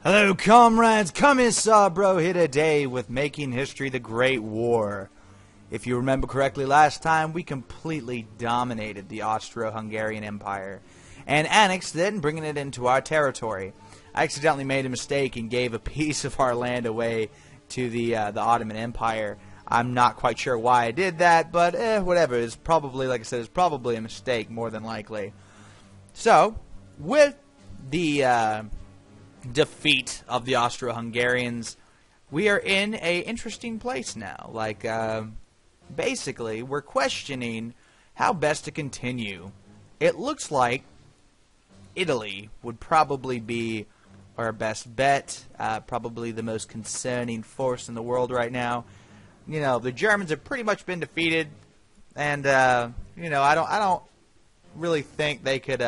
Hello, comrades. Commissar bro here today with Making History the Great War. If you remember correctly, last time we completely dominated the Austro-Hungarian Empire and annexed it and bringing it into our territory. I accidentally made a mistake and gave a piece of our land away to the Ottoman Empire. I'm not quite sure why I did that, but whatever. It's probably, like I said, it's probably a mistake more than likely. So, with the defeat of the Austro-Hungarians, we are in a interesting place now. Like, basically, we're questioning how best to continue. It looks like Italy would probably be our best bet, probably the most concerning force in the world right now. You know, the Germans have pretty much been defeated, and you know, I don't really think they could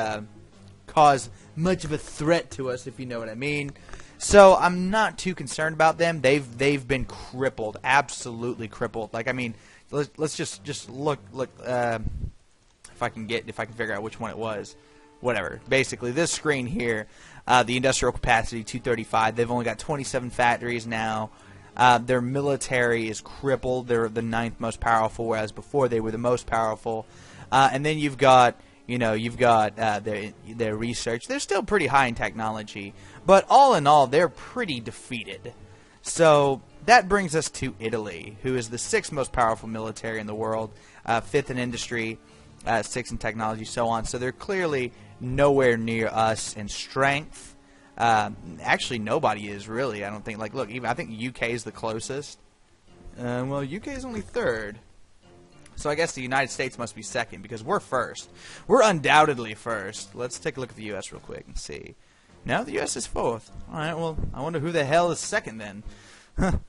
cause much of a threat to us, if you know what I mean. So I'm not too concerned about them. They've been crippled, absolutely crippled. Like, I mean, let's just look if I can figure out which one it was. Whatever. Basically, this screen here, the industrial capacity 235. They've only got 27 factories now. Their military is crippled. They're the 9th most powerful, whereas before they were the most powerful. And then you've got their research. They're still pretty high in technology, but all in all, they're pretty defeated. So that brings us to Italy, who is the 6th most powerful military in the world, 5th in industry, 6th in technology, so on. So they're clearly nowhere near us in strength. Actually, nobody is really. I don't think. Like, look, I think UK is the closest. Well, UK is only 3rd. So I guess the United States must be 2nd because we're 1st. We're undoubtedly 1st. Let's take a look at the US real quick and see. No, the US is 4th. All right. Well, I wonder who the hell is 2nd then.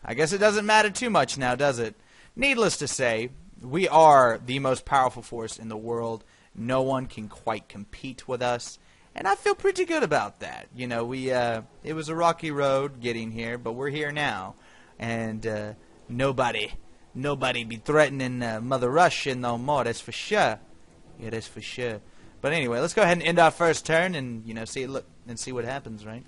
I guess it doesn't matter too much now, does it? Needless to say, we are the most powerful force in the world. No one can quite compete with us. And I feel pretty good about that. You know, it was a rocky road getting here, but we're here now. And nobody be threatening Mother Russia no more, that's for sure. Yeah, that's for sure. But anyway, let's go ahead and end our first turn and, you know, see what happens, right?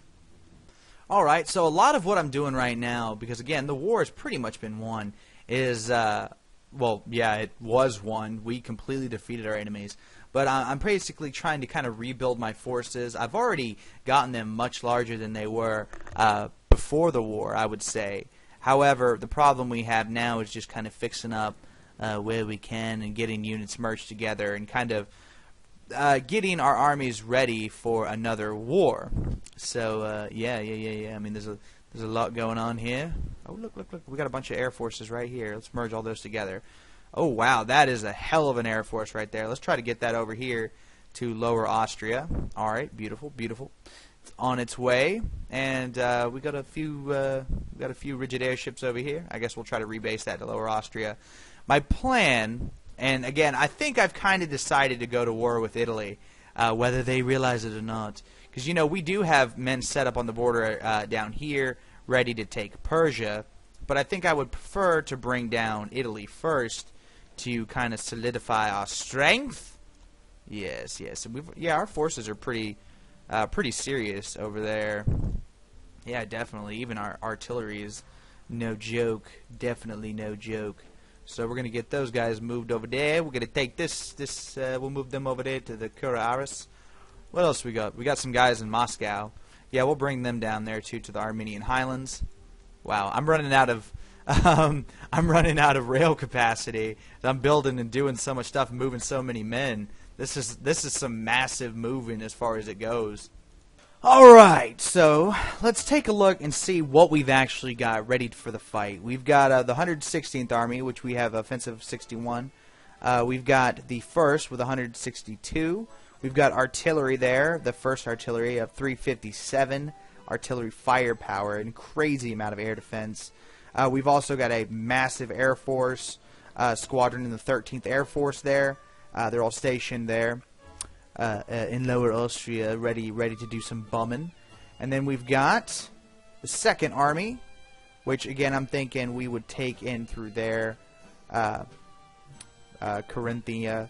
Alright, so a lot of what I'm doing right now, because again, the war has pretty much been won, is, well, yeah, it was won. We completely defeated our enemies. But I'm basically trying to kind of rebuild my forces. I've already gotten them much larger than they were before the war, I would say. However, the problem we have now is just kind of fixing up where we can and getting units merged together and kind of getting our armies ready for another war. So, yeah. I mean, there's a lot going on here. Oh, look. We got a bunch of air forces right here. Let's merge all those together. Oh, wow, that is a hell of an air force right there. Let's try to get that over here to Lower Austria. All right, beautiful. It's on its way, and we got a few rigid airships over here. I guess we'll try to rebase that to Lower Austria. My plan, and again, I think I've kind of decided to go to war with Italy, whether they realize it or not. Because, you know, we do have men set up on the border down here ready to take Persia, but I think I would prefer to bring down Italy first to kind of solidify our strength. Yes. And our forces are pretty serious over there. Yeah, definitely. Even our artillery is no joke. Definitely no joke. So we're gonna get those guys moved over there. We're gonna take this. We'll move them over there to the Kura-Aras. What else we got? We got some guys in Moscow. Yeah, we'll bring them down there too to the Armenian Highlands. Wow, I'm running out of rail capacity. I'm building and doing so much stuff, and moving so many men. This is some massive moving as far as it goes. All right, so let's take a look and see what we've actually got ready for the fight. We've got the 116th Army, which we have offensive 61. We've got the 1st with 162. We've got artillery there, the 1st artillery of 357 artillery firepower and crazy amount of air defense. We've also got a massive Air Force squadron in the 13th Air Force there. They're all stationed there in Lower Austria, ready to do some bombing. And then we've got the 2nd Army, which again I'm thinking we would take in through there, Carinthia,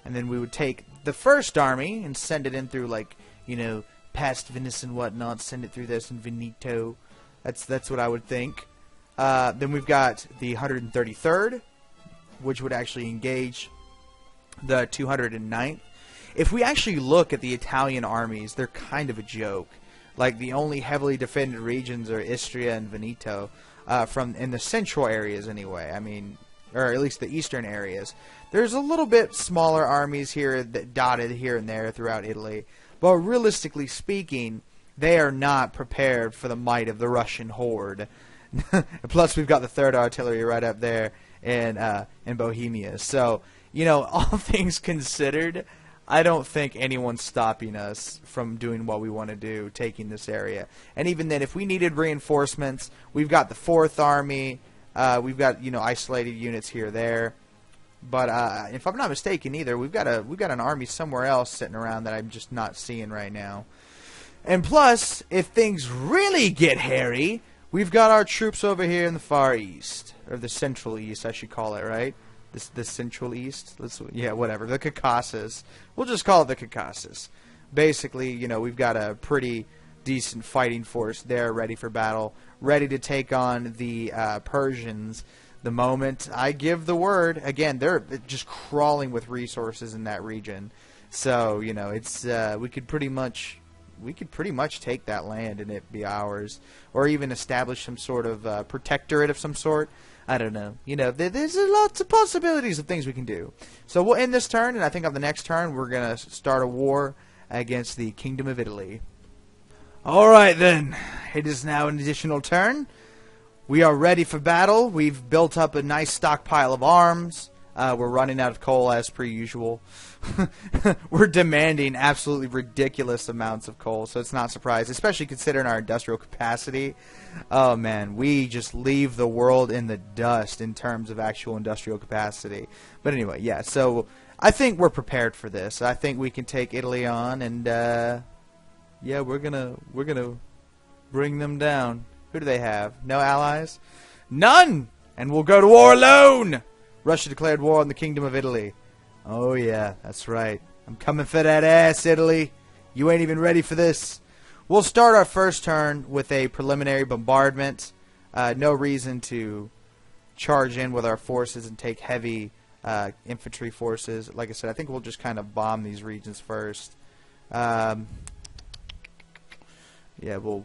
and then we would take the 1st Army and send it in through, like, you know, past Venice and whatnot, send it through this in Veneto. That's what I would think. Then we've got the 133rd, which would actually engage the 209th. If we actually look at the Italian armies, they're kind of a joke. Like, the only heavily defended regions are Istria and Veneto, from in the central areas anyway. I mean, or at least the eastern areas. There's a little bit smaller armies here that dotted here and there throughout Italy, but realistically speaking, they are not prepared for the might of the Russian horde. Plus, we've got the 3rd Artillery right up there in Bohemia. So, you know, all things considered, I don't think anyone's stopping us from doing what we want to do, taking this area. And even then, if we needed reinforcements, we've got the 4th Army. We've got, you know, isolated units here or there. But if I'm not mistaken either, we've got an army somewhere else sitting around that I'm just not seeing right now. And plus, if things really get hairy, we've got our troops over here in the Far East. Or the Central East, I should call it, right? The Central East? Yeah, whatever. The Caucasus. We'll just call it the Caucasus. Basically, you know, we've got a pretty decent fighting force there ready for battle, ready to take on the Persians the moment I give the word. Again, they're just crawling with resources in that region. So, you know, it's we could pretty much take that land and it be ours, or even establish some sort of protectorate of some sort. I don't know. You know, there's lots of possibilities of things we can do. So we'll end this turn, and I think on the next turn we're going to start a war against the Kingdom of Italy. Alright then, it is now an additional turn. We are ready for battle. We've built up a nice stockpile of arms. We're running out of coal as per usual. We're demanding absolutely ridiculous amounts of coal, so it's not surprising, especially considering our industrial capacity. Oh man, we just leave the world in the dust in terms of actual industrial capacity. But anyway, yeah, so I think we're prepared for this. I think we can take Italy on, and yeah, we're gonna bring them down. Who do they have? No allies? None! And we'll go to war alone! Russia declared war on the Kingdom of Italy. Oh yeah, that's right. I'm coming for that ass, Italy. You ain't even ready for this. We'll start our first turn with a preliminary bombardment. No reason to charge in with our forces and take heavy infantry forces. Like I said, I think we'll just kind of bomb these regions first. Yeah, we'll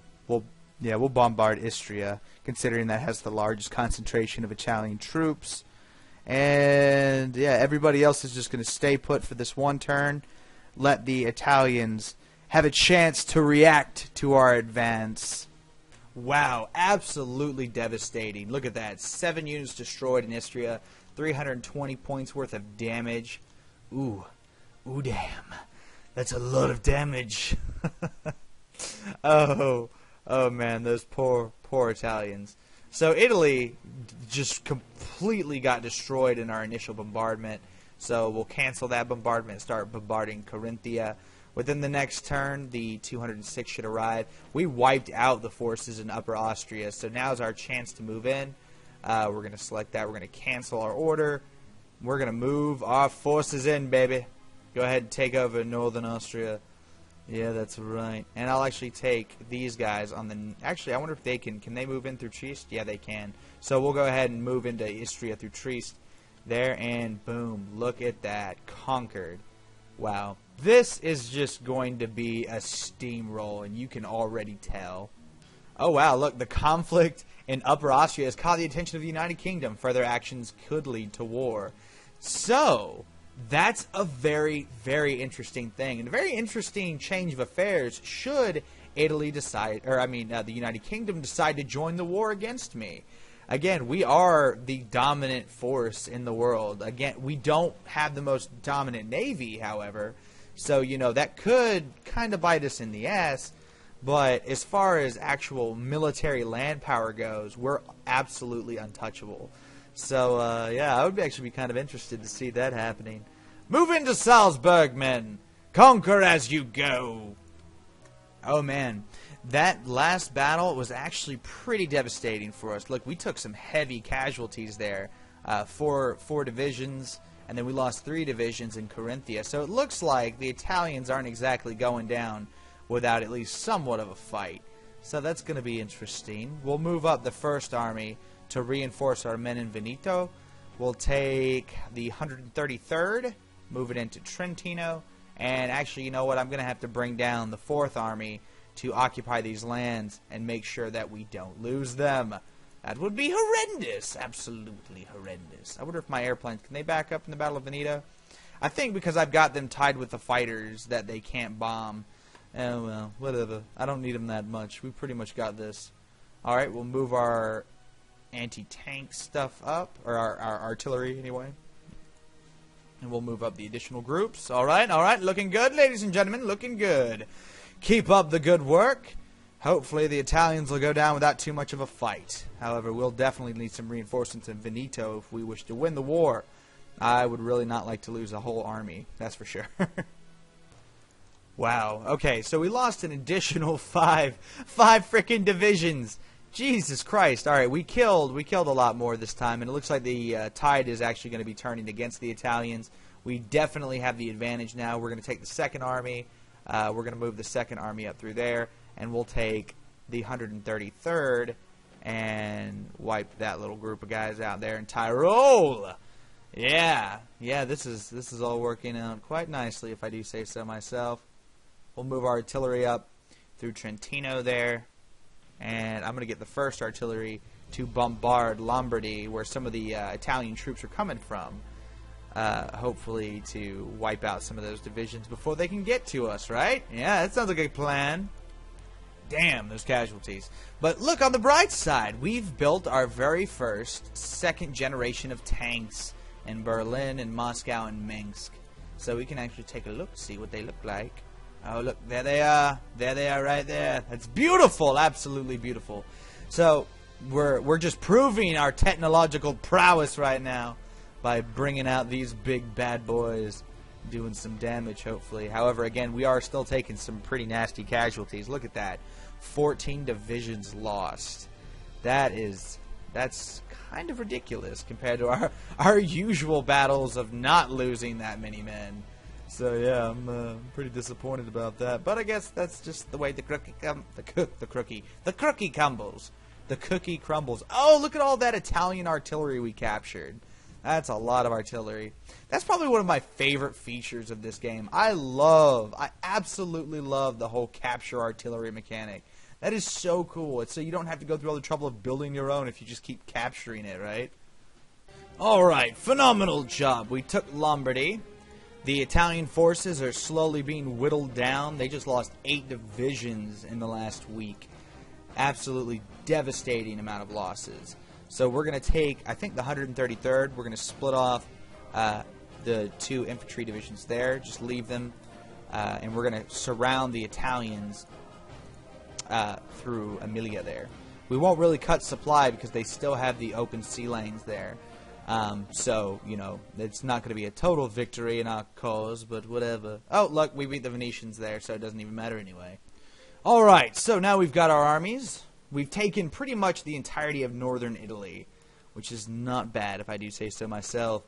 bombard Istria, considering that has the largest concentration of Italian troops. And yeah, everybody else is just going to stay put for this one turn. Let the Italians have a chance to react to our advance. Wow, absolutely devastating. Look at that. 7 units destroyed in Istria. 320 points worth of damage. Ooh, damn. That's a lot of damage. Oh man, those poor Italians. So Italy just completely got destroyed in our initial bombardment. So we'll cancel that bombardment and start bombarding Carinthia. Within the next turn, the 206 should arrive. We wiped out the forces in Upper Austria, so now's our chance to move in. We're going to select that. We're going to cancel our order. We're going to move our forces in, baby. Go ahead and take over Northern Austria. Yeah, that's right. And I'll actually take these guys on the... Actually, I wonder if they can... Can they move in through Trieste? Yeah, they can. So we'll go ahead and move into Istria through Trieste. There, and boom. Look at that. Conquered. Wow. This is just going to be a steamroll, and you can already tell. Oh, wow. Look, the conflict in Upper Austria has caught the attention of the United Kingdom. Further actions could lead to war. So... that's a very, very interesting thing, and a very interesting change of affairs should Italy decide, or I mean, the United Kingdom decide to join the war against me. Again, we are the dominant force in the world. Again, we don't have the most dominant navy, however, so, you know, that could kind of bite us in the ass, but as far as actual military land power goes, we're absolutely untouchable. So, yeah, I would actually be kind of interested to see that happening. Move into Salzburg, men! Conquer as you go! Oh, man. That last battle was actually pretty devastating for us. Look, we took some heavy casualties there. Four divisions, and then we lost 3 divisions in Carinthia. So it looks like the Italians aren't exactly going down without at least somewhat of a fight. So that's going to be interesting. We'll move up the first army to reinforce our men in Veneto. We'll take the 133rd, move it into Trentino, and actually, you know what, I'm going to have to bring down the 4th army to occupy these lands and make sure that we don't lose them. That would be horrendous, absolutely horrendous. I wonder if my airplanes, can they back up in the Battle of Veneto? I think because I've got them tied with the fighters that they can't bomb. Oh well, whatever. I don't need them that much. We pretty much got this. Alright, we'll move our anti-tank stuff up, or our artillery anyway. And we'll move up the additional groups. Alright, looking good, ladies and gentlemen, looking good. Keep up the good work. Hopefully the Italians will go down without too much of a fight. However, we'll definitely need some reinforcements in Veneto if we wish to win the war. I would really not like to lose a whole army, that's for sure. Wow, okay, so we lost an additional five frickin' divisions. Jesus Christ. Alright, we killed a lot more this time, and it looks like the tide is actually going to be turning against the Italians. We definitely have the advantage now. We're going to take the 2nd army. We're going to move the 2nd army up through there, and we'll take the 133rd and wipe that little group of guys out there in Tyrol. Yeah, this is all working out quite nicely, if I do say so myself. We'll move our artillery up through Trentino there, and I'm going to get the 1st artillery to bombard Lombardy, where some of the Italian troops are coming from, hopefully to wipe out some of those divisions before they can get to us, right? Yeah, that sounds like a plan. Damn, those casualties. But look, on the bright side, we've built our very first 2nd generation of tanks in Berlin and Moscow and Minsk. So we can actually take a look, see what they look like. Oh, look, there they are. There they are right there. That's beautiful, absolutely beautiful. So we're just proving our technological prowess right now by bringing out these big bad boys, doing some damage, hopefully. However, again, we are still taking some pretty nasty casualties. Look at that. 14 divisions lost. That's kind of ridiculous compared to our usual battles of not losing that many men. So yeah, I'm pretty disappointed about that. But I guess that's just the way the cookie crumbles. The cookie crumbles. Oh, look at all that Italian artillery we captured. That's a lot of artillery. That's probably one of my favorite features of this game. I absolutely love the whole capture artillery mechanic. That is so cool. It's so you don't have to go through all the trouble of building your own if you just keep capturing it, right? Alright, phenomenal job. We took Lombardy. The Italian forces are slowly being whittled down. They just lost 8 divisions in the last week. Absolutely devastating amount of losses. So we're going to take, I think, the 133rd. We're going to split off the 2 infantry divisions there. Just leave them. And we're going to surround the Italians through Emilia there. We won't really cut supply because they still have the open sea lanes there. So, you know, it's not going to be a total victory in our cause, but whatever. Oh, look, we beat the Venetians there, so it doesn't even matter anyway. Alright, so now we've got our armies. We've taken pretty much the entirety of northern Italy, which is not bad, if I do say so myself.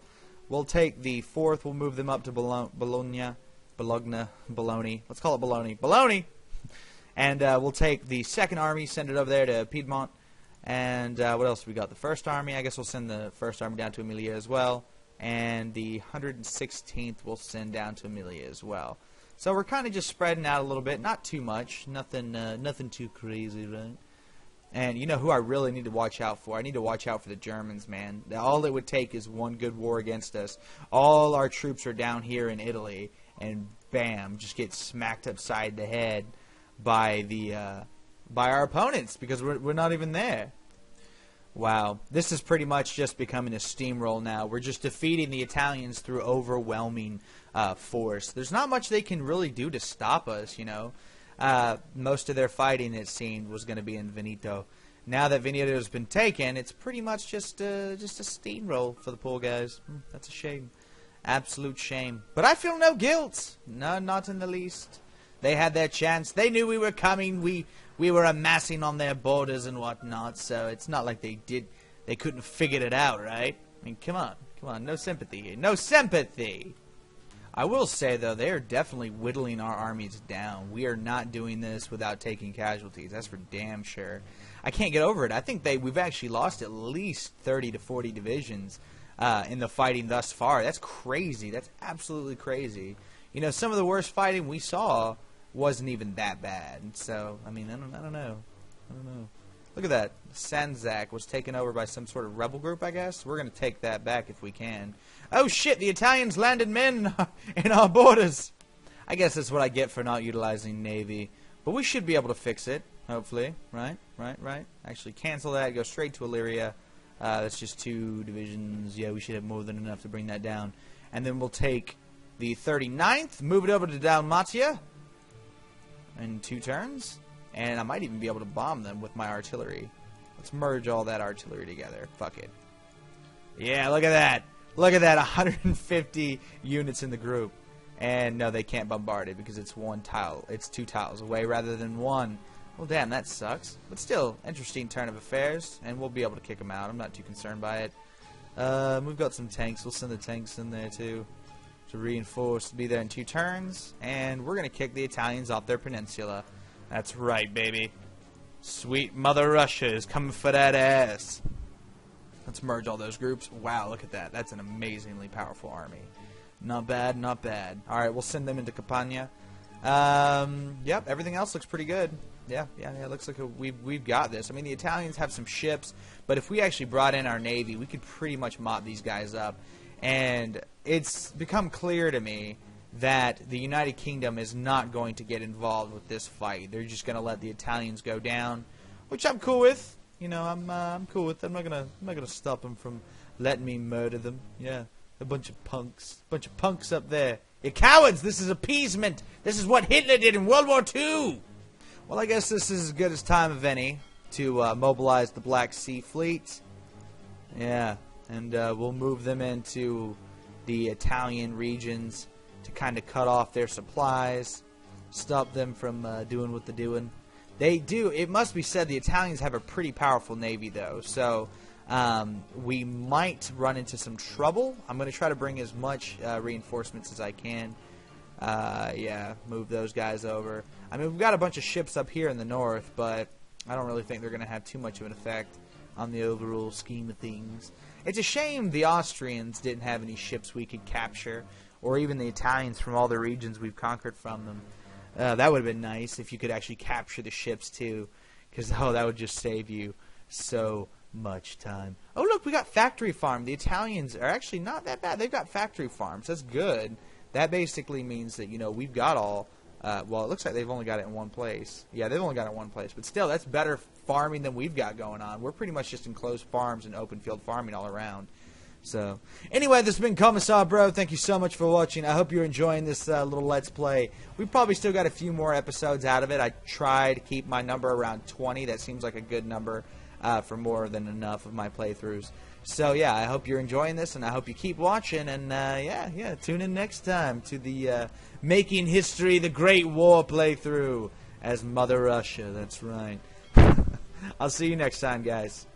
We'll take the 4th, we'll move them up to Bologna. Let's call it Bologna. And we'll take the 2nd army, send it over there to Piedmont. And what else we got? The 1st army, I guess we'll send the 1st army down to Emilia as well. And the 116th we'll send down to Emilia as well. So we're kind of just spreading out a little bit, not too much, nothing too crazy, right? And you know who I really need to watch out for? I need to watch out for the Germans, man. All it would take is one good war against us. All our troops are down here in Italy, and bam, just get smacked upside the head by our opponents because we're not even there. Wow, this is pretty much just becoming a steamroll now. We're just defeating the Italians through overwhelming force. There's not much they can really do to stop us, you know. Most of their fighting, it seemed, was going to be in Veneto. Now that Veneto has been taken, it's pretty much just a steamroll for the poor guys. That's a shame. Absolute shame. But I feel no guilt. No, not in the least. They had their chance. They knew we were coming. We were amassing on their borders and whatnot, so it's not like they couldn't have figured it out, right? I mean, come on. No sympathy here. No sympathy! I will say, though, they are definitely whittling our armies down. We are not doing this without taking casualties. That's for damn sure. I can't get over it. I think we've actually lost at least 30 to 40 divisions in the fighting thus far. That's crazy. That's absolutely crazy. You know, some of the worst fighting we saw wasn't even that bad. So, I mean, I don't know. Look at that. Sanzak was taken over by some sort of rebel group, I guess. We're going to take that back if we can. Oh, shit, the Italians landed men in our borders. I guess that's what I get for not utilizing Navy. But we should be able to fix it, hopefully. Right. Actually, cancel that. Go straight to Illyria. That's just 2 divisions. Yeah, we should have more than enough to bring that down. And then we'll take the 39th, move it over to Dalmatia in 2 turns. And I might even be able to bomb them with my artillery. Let's merge all that artillery together. Fuck it. Yeah, look at that. Look at that. 150 units in the group. And no, they can't bombard it because it's 1 tile. It's 2 tiles away rather than 1. Well, damn, that sucks. But still, interesting turn of affairs. And we'll be able to kick them out. I'm not too concerned by it. We've got some tanks. We'll send the tanks in there too to reinforce, to be there in 2 turns. And we're going to kick the Italians off their peninsula. That's right, baby. Sweet Mother Russia is coming for that ass. Let's merge all those groups. Wow, look at that. That's an amazingly powerful army. Not bad, not bad. Alright, we'll send them into Campania. Yep, everything else looks pretty good. Yeah, it looks like we've got this. I mean, the Italians have some ships, but if we actually brought in our Navy, we could pretty much mop these guys up. And it's become clear to me that the United Kingdom is not going to get involved with this fight. They're just going to let the Italians go down, which I'm cool with. You know, I'm cool with it. I'm not gonna stop them from letting me murder them. Yeah, a bunch of punks up there. You cowards! This is appeasement. This is what Hitler did in World War II. Well, I guess this is as good as time of any to mobilize the Black Sea Fleet. Yeah, and we'll move them into the Italian regions to kind of cut off their supplies, stop them from doing what they're doing. They do. It must be said the Italians have a pretty powerful navy, though, so we might run into some trouble. I'm going to try to bring as much reinforcements as I can. Yeah, move those guys over. I mean, we've got a bunch of ships up here in the north, but I don't really think they're going to have too much of an effect on the overall scheme of things. It's a shame the Austrians didn't have any ships we could capture, or even the Italians from all the regions we've conquered from them. That would have been nice if you could actually capture the ships too, because that would just save you so much time. Oh, look, we got factory farm. The Italians are actually not that bad. They've got factory farms. That's good. That basically means that, you know, we've got all... well, it looks like they've only got it in one place. Yeah, they've only got it in one place. But still, that's better farming than we've got going on. We're pretty much just enclosed farms and open field farming all around. So, anyway, this has been Commissar, bro. Thank you so much for watching. I hope you're enjoying this little Let's Play. We've probably still got a few more episodes out of it. I try to keep my number around 20. That seems like a good number for more than enough of my playthroughs. So, yeah, I hope you're enjoying this, and I hope you keep watching. And, yeah, tune in next time to the Making History the Great War playthrough as Mother Russia. That's right. I'll see you next time, guys.